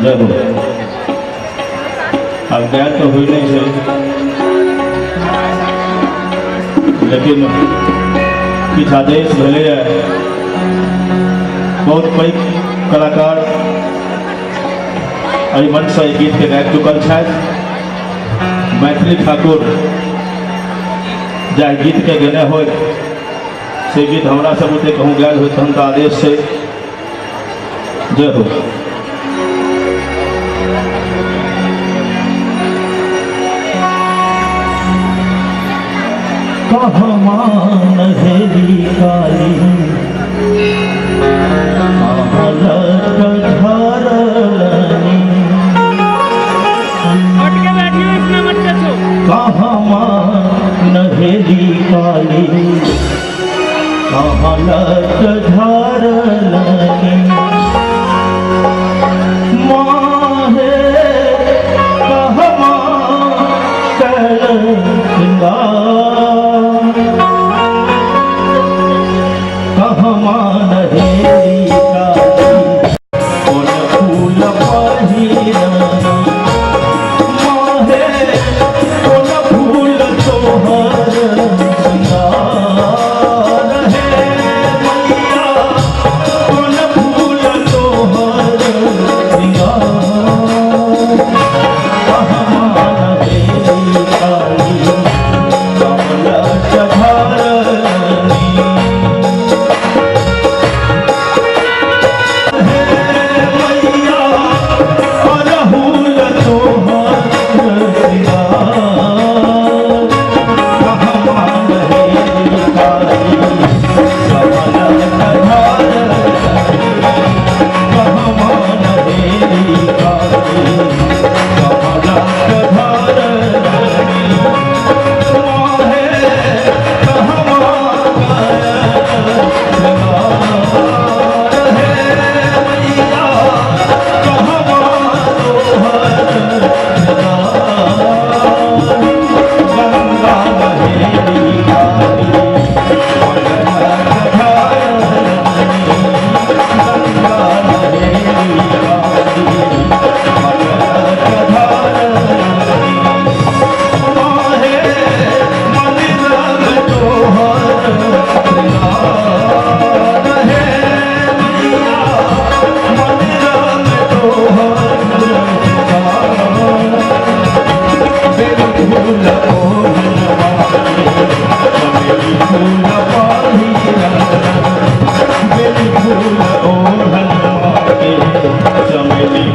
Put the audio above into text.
जरूर अब गया तो हुई नहीं है, लेकिन किछ आदेश भले बहुत पैघ कलाकार एहि मंच से गीत के गाबि चुकल छथि। मैथिली ठाकुर जा गीत के गेने हो से गीत हमरा सब ओते कहूँ गायल हो तो हुनका आदेश से जय हो। कहमान हेरी काली कहमान हेरी काली कहलत धरलनी माहे कहमा कर कहमान हेरी काली कोन फूल पहिरनी माहे कोन फूल तोहर सिंगार हे मैया कोन फूल तोहर सिंगार कहमान हेरी काली कमलत धरनी चमेली